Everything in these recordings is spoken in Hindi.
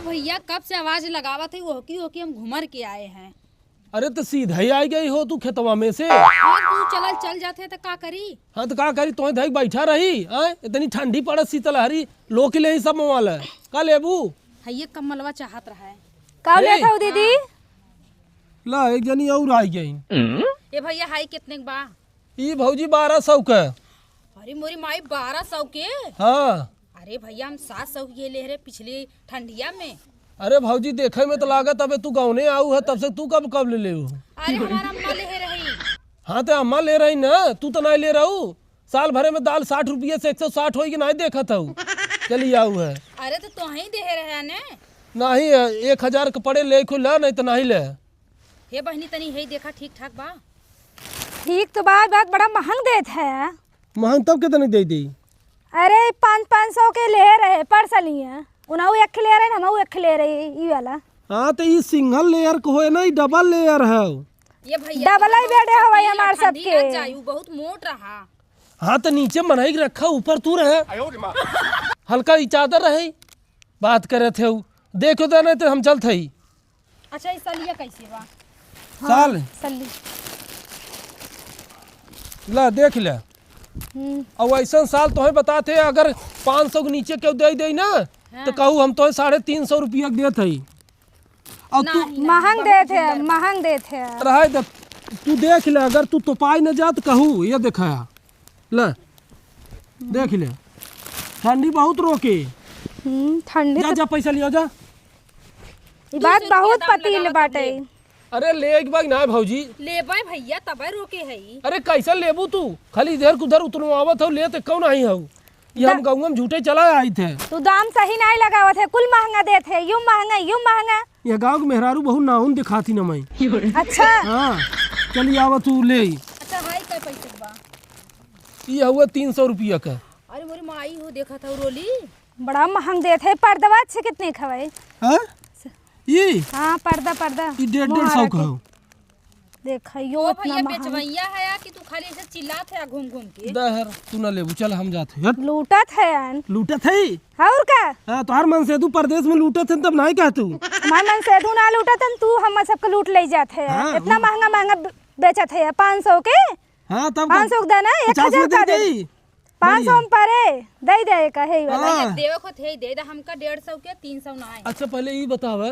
भैया कब से आवाज लगावा थे वो की हम घुमर के आए हैं। अरे तो सीधा ही आई गई हो तू खेतवा में से। तू चल जाते तो का करी। हाँ तो का करी तो धई बैठा रही आए इतनी ठंडी पड़त शीतल हरी लोग के लिए ही सब मोबाइल है का लेबू है ये कमलवा चाहत रहा है का लेत हो दीदी। ला एक जनी और आई गई। ये भैया हाई कितने के बा। ये भौजी 1200 का। अरे मोरी माई 1200 के। हाँ अरे भैया हम 700 ये ले रहे पिछली ठंडिया में। अरे भौजी देखे में तो लागत अबे तू गाँव आऊ है तब से तू कब ले ले। अरे हमारा अम्मा ले रही। हाँ तो अम्मा ले रही ना तू तो नहीं ले रहू। साल भरे में दाल 60 रुपये से 160 होगी नहीं देखा था चली आऊ है। अरे तो ही दे रहे ने नहीं 1000 के पड़े ले खुला नहीं तो नहीं ले। हे बहनी तनी है देखा ठीक ठाक बा। ठीक तो बात बड़ा महंग देत है। महंग तब कितने दे दी। अरे 500 के ले रहे परसली है उनाऊ एक ले रहे हम एक ले रहे ई वाला। हाँ तो ये सिंगल लेयर को है ना डबल लेयर है। ये भैया डबल ही बेडे हवाई हमार सबके बहुत मोट रहा। हाँ तो नीचे मनई रखा ऊपर तू रहे हल्का ही चादर रहे बात करे थे देखो तो नहीं तो हम चलते ही। अच्छा इस साल ये कैसे बा। साल सल्ली ला देख ले और ऐसा साल तुम्हें बताते अगर 500 के नीचे क्यों दे ना तो कहूँ हम तो 350 रुपया देते ही। और तू महंग देते है रहे तू देख ले अगर तू तो पाई न जात कहूँ ये देखा ले देख ले ठंडी बहुत रोके। ठंडी जा पैसा लिया जा। ये बात बहुत पतील बाटे। अरे ले एक बाग ना भौजी ले भाई भैया तब रोके है। अरे कैसा लेबू तू खाली इधर उधर उतरवावत हो ले तो कौन आई हो ये हम गाँव में झूठे चला आई थे। तू दाम सही नहीं लगावत है कुल महंगा देते है यूं महंगा। ये गाँव के मेहरारू बहुत नाउन दिखाती न मैं। अच्छा हाँ चलिए आवा तू ले। अच्छा भाई क्या पैसे बा। ये हुआ 300 रुपया का। अरे मोरी माई हो देखा था रोली बड़ा महंग देते है पर्दा से कितने खवाए। ये हाँ पर्दा 150 का हो। देखा यो ओ इतना भैया महंग बेचवैया है कि तू खाली ऐसे चिल्लात है घूम के। दहर तू ना लेबू चल हम जाते हैं। लूटत है यान लूटत है और का। हाँ तो हर मन से तू परदेश में लूटत है तब नहीं कह तू। हमारे मन से तू ना लूटत है तू हम सबके लूट ले जाते है। हाँ, इतना महंगा बेचत है 500 के। हाँ तब 500 का ना 1000 का दे 500 में परे दे का है वाला। देवे को थे दे दा हमका 150 के 300 ना है। अच्छा पहले ये बतावे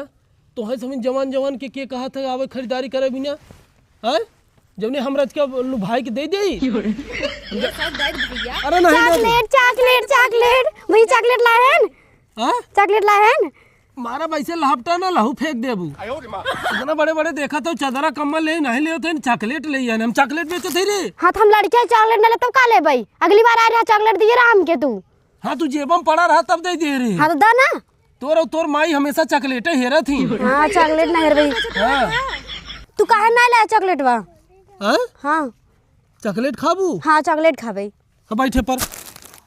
तो है समझ जवान के कहा था आवे खरीदारी करे बिना हैं जब ने हमरा के भाई के दे दे। ये सब दाई भैया। अरे नहीं चॉकलेट वही चॉकलेट लाए हैं। हां चॉकलेट लाए हैं मारा वैसे लहपटा ना लहू फेंक देबू। इतना बड़े देखा तो चादरा कम्बल ले नहीं ले थे चॉकलेट ले आने हम चॉकलेट बेचते थे रे। हाँ तो हम लड़के चॉकलेट ना ले तब का ले भाई अगली बार आ रहा चॉकलेट दिए रहा हम के तू। हाँ तू जेबम पड़ा रहा तब दे रही। हाँ तो दा ना तोर माई हमेशा चॉकलेट हेरा थी। हाँ चॉकलेट ना हेर भाई तू काहे ना ले चॉकलेट बा। हाँ चॉकलेट खाबू। हाँ चॉकलेट खा भाई बैठे पर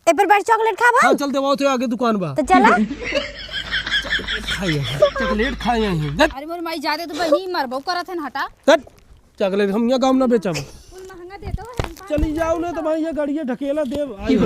ए पर बैठ चॉकलेट खा भाई। हाँ चल देवाओ थे आगे दुकान बा तो चला चॉकलेट खाए हैं। अरे मोरी माई जादे तो बहनी मरबो करत है हटा। चॉकलेट हम यहाँ गाँव ना बेचब। महंगा देते हो। चली जाओ ना तो भाई ये गाड़िया ढकेला देव आई।